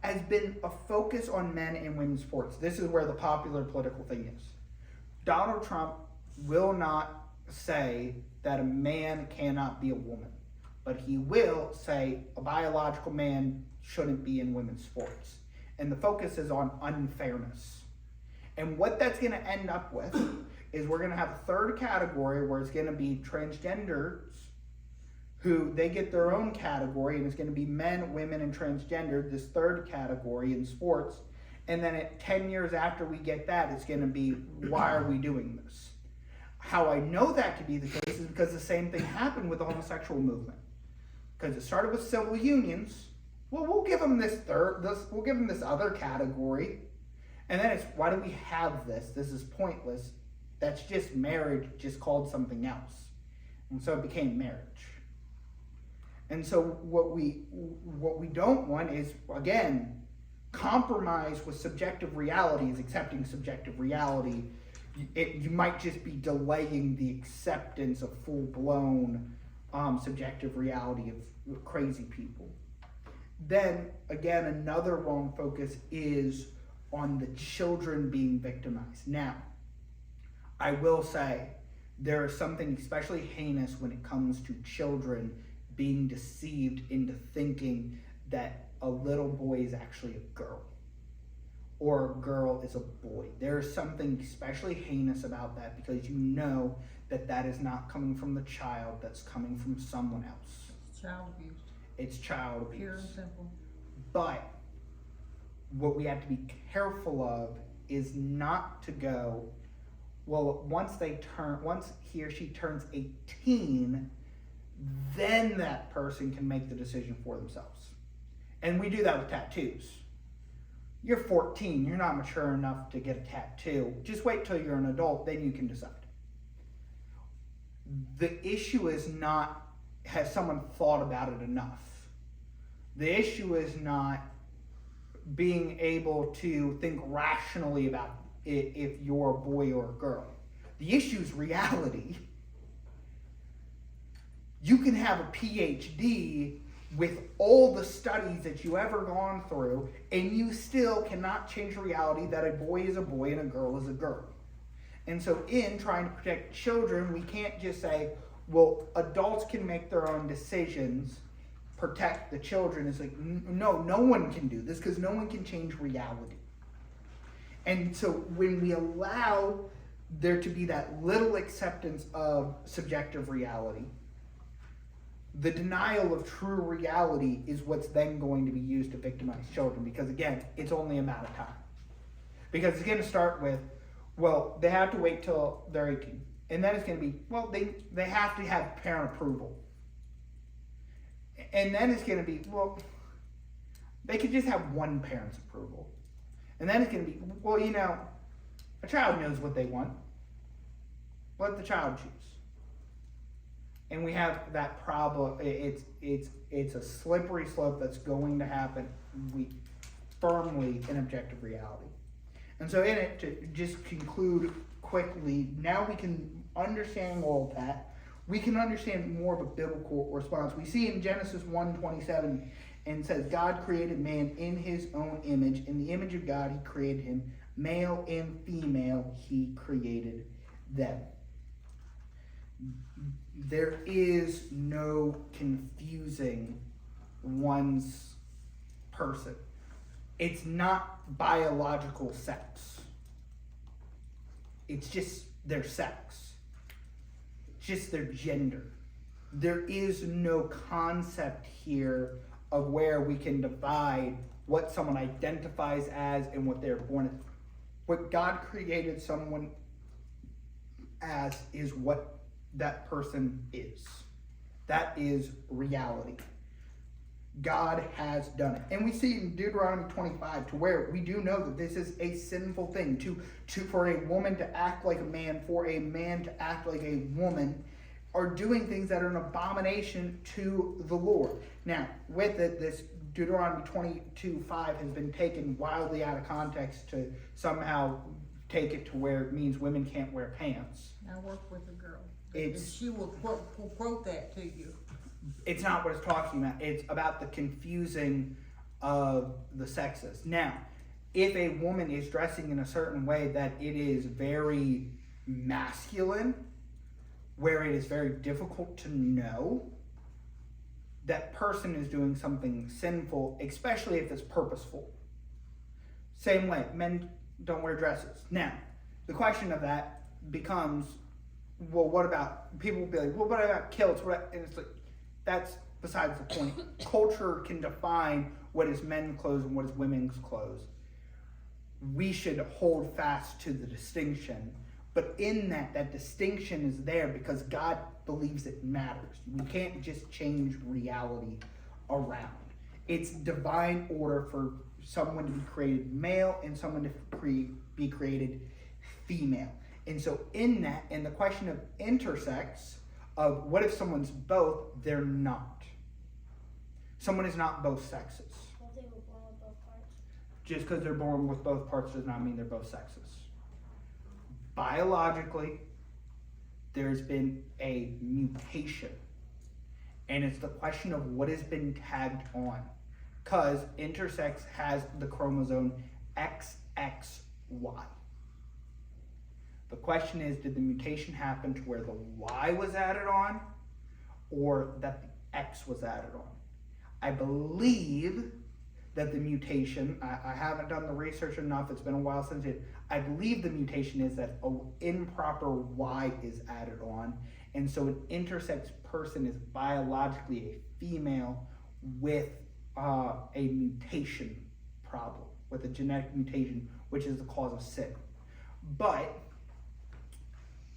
has been a focus on men and women's sports. This is where the popular political thing is. Donald Trump will not say that a man cannot be a woman, but he will say a biological man shouldn't be in women's sports. And the focus is on unfairness. And what that's going to end up with is we're going to have a third category where it's going to be transgenders who they get their own category, and it's going to be men, women, and transgender, this third category in sports. And then 10 years after we get that, it's going to be, why are we doing this? How I know that to be the case is because the same thing happened with the homosexual movement. Because it started with civil unions. Well, we'll give them we'll give them this other category. And then it's, why do we have this? This is pointless. That's just marriage, just called something else. And so it became marriage. And so what we don't want is, again, compromise with subjective reality is accepting subjective reality. You might just be delaying the acceptance of full-blown subjective reality of crazy people. Then, again, another wrong focus is on the children being victimized. Now, I will say there is something especially heinous when it comes to children being deceived into thinking that a little boy is actually a girl or a girl is a boy. There is something especially heinous about that because you know that that is not coming from the child, that's coming from someone else. It's child abuse. It's child abuse. Pure and simple. But what we have to be careful of is not to go, well, once he or she turns 18, then that person can make the decision for themselves. And we do that with tattoos. You're 14, you're not mature enough to get a tattoo. Just wait till you're an adult, then you can decide. The issue is not, has someone thought about it enough? The issue is not being able to think rationally about it if you're a boy or a girl. The issue is reality. You can have a PhD with all the studies that you ever gone through, and you still cannot change reality that a boy is a boy and a girl is a girl. And so in trying to protect children, we can't just say, well, adults can make their own decisions, protect the children. It's like, no one can do this because no one can change reality. And so when we allow there to be that little acceptance of subjective reality, the denial of true reality is what's then going to be used to victimize children, because again, it's only a matter of time. Because it's going to start with, well, they have to wait till they're 18. And then it's going to be, well, they have to have parent approval. And then it's going to be, well, they could just have one parent's approval. And then it's going to be, well, you know, a child knows what they want. Let the child choose. And we have that problem. It's a slippery slope that's going to happen firmly in objective reality. And so in it, to just conclude quickly, now we can understand all of that. We can understand more of a biblical response. We see in Genesis 1:27, and it says, God created man in his own image. In the image of God, he created him. Male and female, he created them. There is no confusing one's person. It's not biological sex. It's just their sex. It's just their gender. There is no concept here of where we can divide what someone identifies as and what they're born as. What God created someone as is what that person is. That is reality. God has done it. And we see in Deuteronomy 25 to where we do know that this is a sinful thing for a woman to act like a man, for a man to act like a woman, are doing things that are an abomination to the Lord. Now, with it, this Deuteronomy 22:5 has been taken wildly out of context to somehow take it to where it means women can't wear pants. I work with a girl. It's- And she will quote that to you. It's not what it's talking about. It's about the confusing of the sexes. Now, if a woman is dressing in a certain way that it is very masculine, where it is very difficult to know, that person is doing something sinful, especially if it's purposeful. Same way, men don't wear dresses. Now, the question of that becomes, well, what about, people will be like, well, what about kilts? And it's like, that's besides the point. Culture can define what is men's clothes and what is women's clothes. We should hold fast to the distinction. But in that distinction is there because God believes it matters. You can't just change reality around. It's divine order for someone to be created male and someone to be created female. And so in that, in the question of intersex, of what if someone's both, they're not. Someone is not both sexes. Well, they were born with both parts. Just because they're born with both parts does not mean they're both sexes. Biologically, there's been a mutation. And it's the question of what has been tagged on. Because intersex has the chromosome XXY. The question is, did the mutation happen to where the Y was added on or that the X was added on? I believe that the mutation, I haven't done the research enough, it's been a while since it, I believe the mutation is that an improper Y is added on. And so an intersex person is biologically a female with a mutation problem, with a genetic mutation, which is the cause of sin. But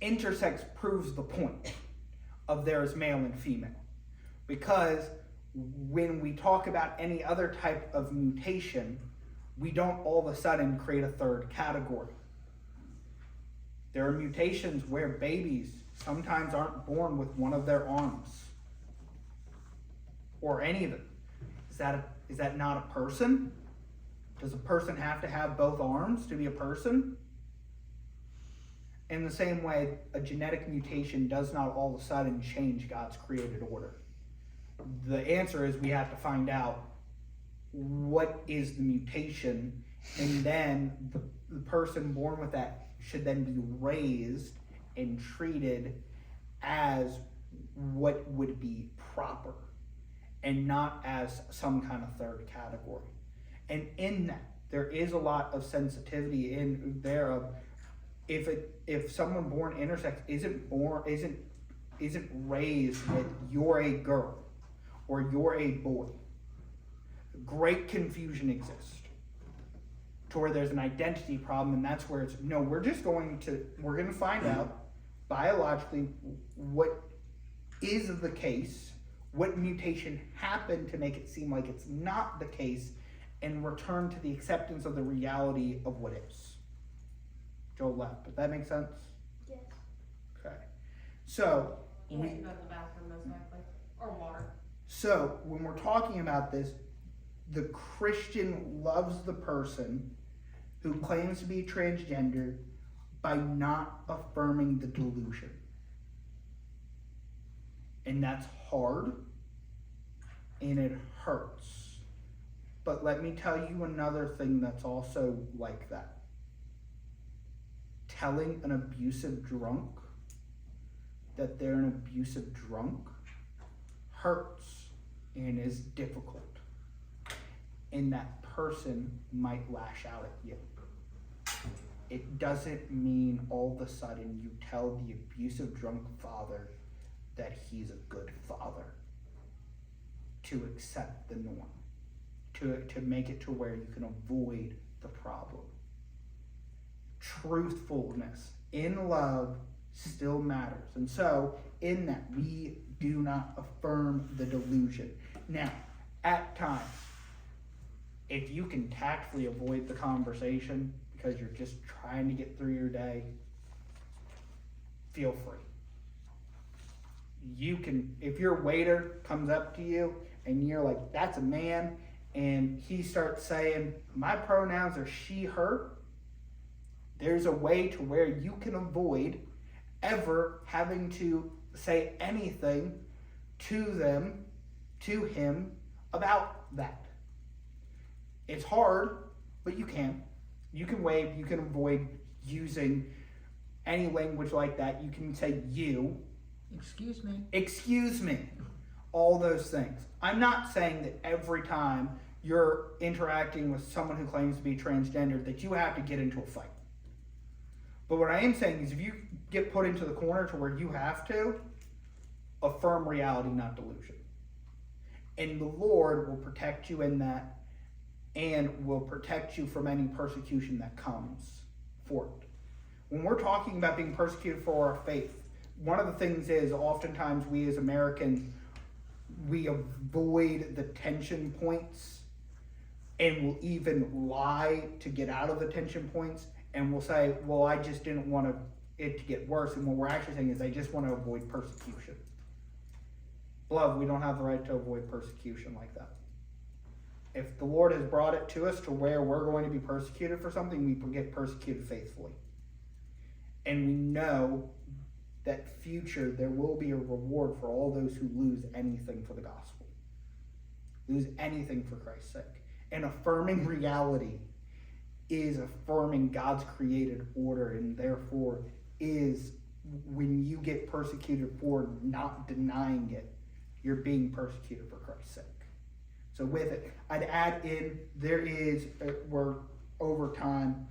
intersex proves the point of there is male and female, because when we talk about any other type of mutation, we don't all of a sudden create a third category. There are mutations where babies sometimes aren't born with one of their arms or any of them. Is that not a person? Does a person have to have both arms to be a person? In the same way, a genetic mutation does not all of a sudden change God's created order. The answer is we have to find out what is the mutation, and then the person born with that should then be raised and treated as what would be proper and not as some kind of third category. And in that, there is a lot of sensitivity in there of if someone born intersex isn't raised with you're a girl, or you're a boy, great confusion exists to where there's an identity problem, and that's where it's, no, we're going to find out biologically what is the case, what mutation happened to make it seem like it's not the case, and return to the acceptance of the reality of what is. Joel left, but that makes sense? Yes. Okay. So, He has to go to the bathroom most likely, or water. So, when we're talking about this, the Christian loves the person who claims to be transgender by not affirming the delusion. And that's hard, and it hurts. But let me tell you another thing that's also like that. Telling an abusive drunk that they're an abusive drunk hurts and is difficult. And that person might lash out at you. It doesn't mean all of a sudden you tell the abusive drunk father that he's a good father. To accept the norm. To make it to where you can avoid the problem. Truthfulness in love still matters. And so, in that, we do not affirm the delusion. Now, at times, if you can tactfully avoid the conversation because you're just trying to get through your day, feel free. You can, if your waiter comes up to you and you're like, that's a man, and he starts saying, my pronouns are she, her, there's a way to where you can avoid ever having to say anything to them, to him, about that. It's hard, but you can. You can waive, you can avoid using any language like that. You can say you. Excuse me. All those things. I'm not saying that every time you're interacting with someone who claims to be transgender that you have to get into a fight. But what I am saying is if you get put into the corner to where you have to, affirm reality, not delusion. And the Lord will protect you in that and will protect you from any persecution that comes for it. When we're talking about being persecuted for our faith, one of the things is oftentimes we as Americans, we avoid the tension points and will even lie to get out of the tension points, and we'll say, well, I just didn't want it to get worse. And what we're actually saying is I just want to avoid persecution. Beloved, we don't have the right to avoid persecution like that. If the Lord has brought it to us to where we're going to be persecuted for something, we get persecuted faithfully. And we know that future there will be a reward for all those who lose anything for the gospel. Lose anything for Christ's sake. And affirming reality is affirming God's created order, and therefore is when you get persecuted for not denying it, you're being persecuted for Christ's sake. So with it, I'd add in, we're over time.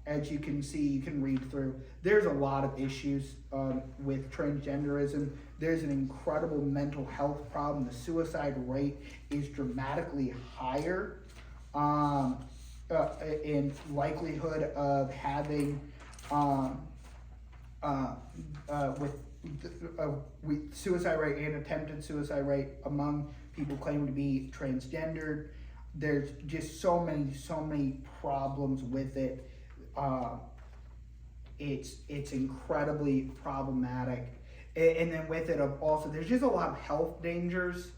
As you can see, you can read through, there's a lot of issues with transgenderism. There's an incredible mental health problem. The suicide rate is dramatically higher in likelihood of having with suicide rate and attempted suicide rate among people claiming to be transgendered. There's just so many problems with it. It's incredibly problematic, and then with it also there's just a lot of health dangers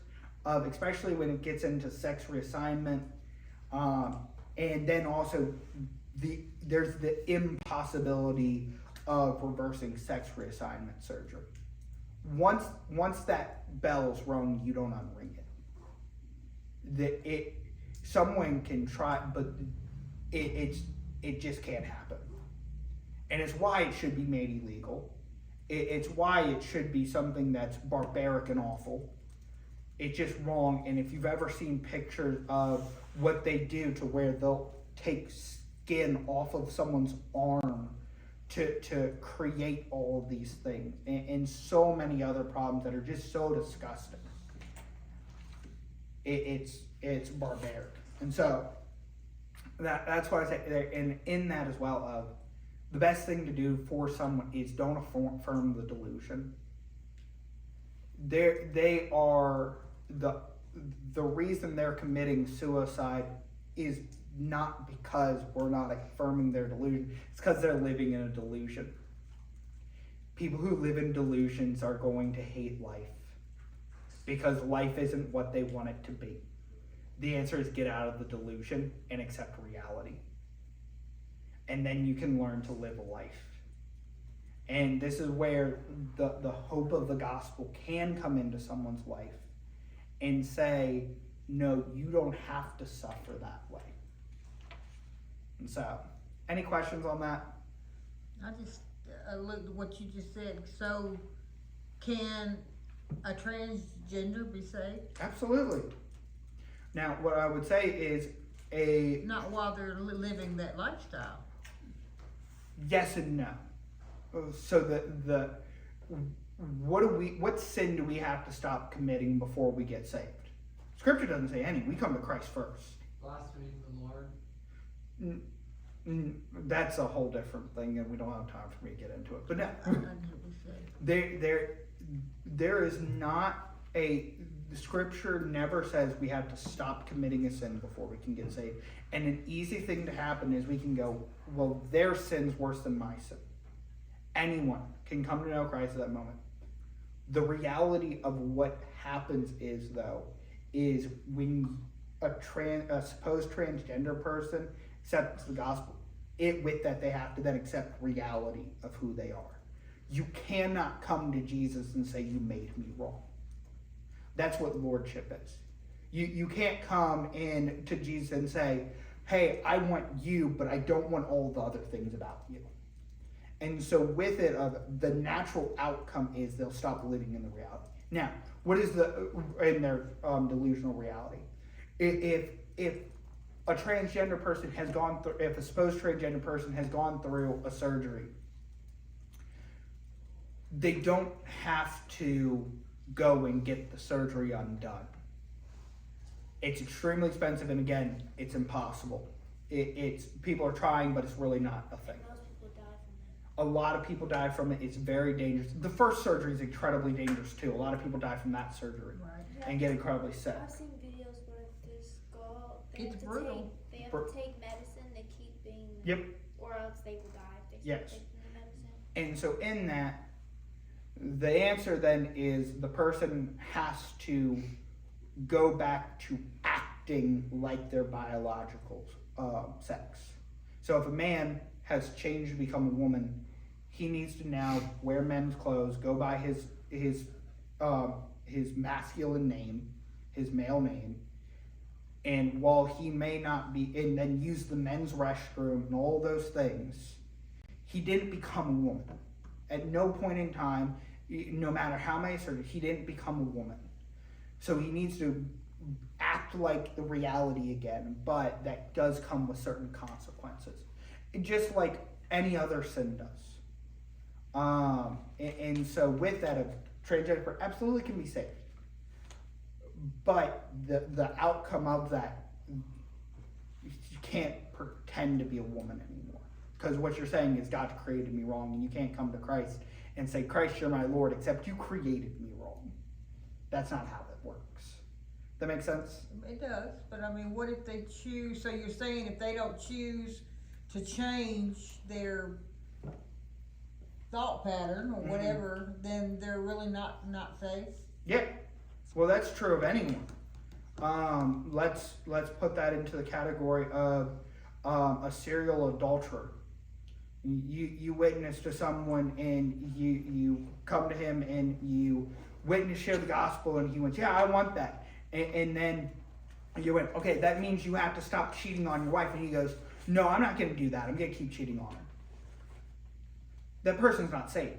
of, especially when it gets into sex reassignment, and then also there's the impossibility of reversing sex reassignment surgery. Once that bell's rung, you don't unring it. Someone can try, but it just can't happen. And it's why it should be made illegal. It's why it should be something that's barbaric and awful. It's just wrong. And if you've ever seen pictures of what they do to where they'll take skin off of someone's arm to create all of these things, and so many other problems that are just so disgusting. it's barbaric. And so that's why I say there, and in that as well of the best thing to do for someone is don't affirm the delusion. They are the reason they're committing suicide is not because we're not affirming their delusion. It's because they're living in a delusion. People who live in delusions are going to hate life because life isn't what they want it to be. The answer is get out of the delusion and accept reality. And then you can learn to live a life. And this is where the hope of the gospel can come into someone's life and say, no, you don't have to suffer that way. And so, any questions on that? I just looked at what you just said. So, can a transgender be saved? Absolutely. Now, what I would say is Not while they're living that lifestyle. yes and no. So what sin do we have to stop committing before we get saved? Scripture doesn't say any. We come to Christ first. Blaspheming the Lord. That's a whole different thing, and we don't have time for me to get into it. But no, I know we said. there is not the Scripture never says we have to stop committing a sin before we can get saved. And an easy thing to happen is we can go, well, their sin's worse than my sin. Anyone can come to know Christ at that moment. The reality of what happens is, though, is when a supposed transgender person accepts the gospel, with that they have to then accept reality of who they are. You cannot come to Jesus and say, you made me wrong. That's what lordship is. You can't come in to Jesus and say, hey, I want you, but I don't want all the other things about you. And so with it, the natural outcome is they'll stop living in the reality. Now, what is in their delusional reality? If a transgender person has gone through, if a supposed transgender person has gone through a surgery, they don't have to go and get the surgery undone. It's extremely expensive, and again, it's impossible. It's people are trying, but it's really not a thing. Most people die from that. A lot of people die from it. It's very dangerous. The first surgery is incredibly dangerous too. A lot of people die from that surgery Right. and get incredibly sick. I've seen videos where they skull. It's brutal. They have to take medicine to keep being. Yep. Or else they will die if they Yes. stop taking the medicine. And so in that, the answer then is the person has to go back to acting like their biological sex. So if a man has changed to become a woman, he needs to now wear men's clothes, go by his masculine name, his male name, and while he may not be, and then use the men's restroom and all those things, he didn't become a woman. At no point in time, no matter how many surgeries, he didn't become a woman. So he needs to act like the reality again, but that does come with certain consequences, just like any other sin does. And so with that, a transgender absolutely can be saved, but the outcome of that, you can't pretend to be a woman anymore, because what you're saying is God created me wrong, and you can't come to Christ and say, Christ, you're my Lord, except you created me wrong. That's not how that works. That makes sense? It does, but I mean, what if they choose, so you're saying if they don't choose to change their thought pattern or whatever, then they're really not safe? Yeah. Well, that's true of anyone. Let's put that into the category of a serial adulterer. You witness to someone and you come to him and you witness, share the gospel, and he went, yeah, I want that. And then you went, okay, that means you have to stop cheating on your wife. And he goes, no, I'm not going to do that. I'm going to keep cheating on her. That person's not saved.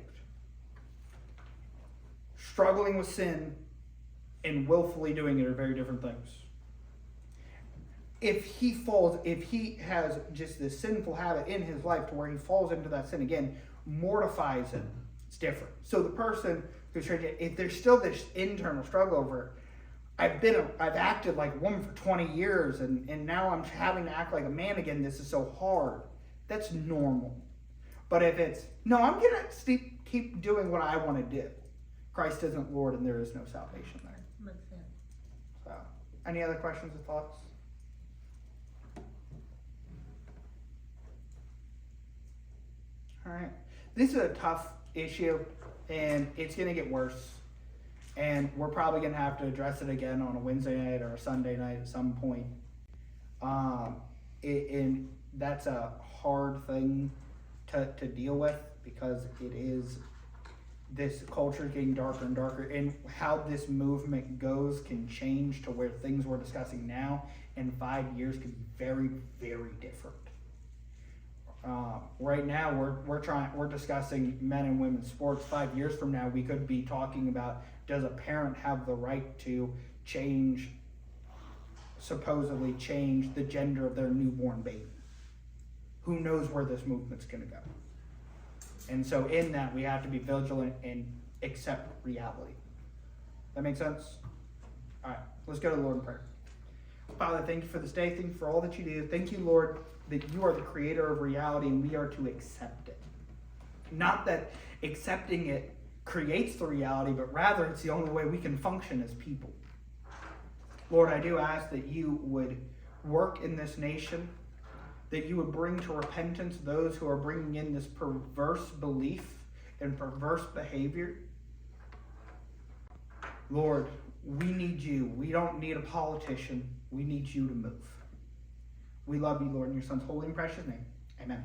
Struggling with sin and willfully doing it are very different things. If he has just this sinful habit in his life to where he falls into that sin again, mortifies him, it's different. So the person who's trying to, if there's still this internal struggle over it, I've acted like a woman for 20 years and now I'm having to act like a man again. This is so hard. That's normal. But if it's, no, I'm going to keep doing what I want to do. Christ isn't Lord and there is no salvation there. Makes sense. So, any other questions or thoughts? All right. This is a tough issue and it's going to get worse. And we're probably going to have to address it again on a Wednesday night or a Sunday night at some point. And that's a hard thing to deal with because it is, this culture is getting darker and darker. And how this movement goes can change to where things we're discussing now in 5 years could be very, very different. Right now we're discussing men and women's sports. 5 years from now we could be talking about, does a parent have the right to supposedly change the gender of their newborn baby? Who knows where this movement's going to go? And so in that we have to be vigilant and accept reality. That make sense? All right, let's go to the Lord in prayer. Father, thank you for this day. Thank you for all that you do. Thank you, Lord, that you are the creator of reality and we are to accept it. Not that accepting it creates the reality, but rather it's the only way we can function as people. Lord, I do ask that you would work in this nation, that you would bring to repentance those who are bringing in this perverse belief and perverse behavior. Lord, we need you. We don't need a politician. We need you to move. We love you, Lord, in your son's holy and precious name. Amen.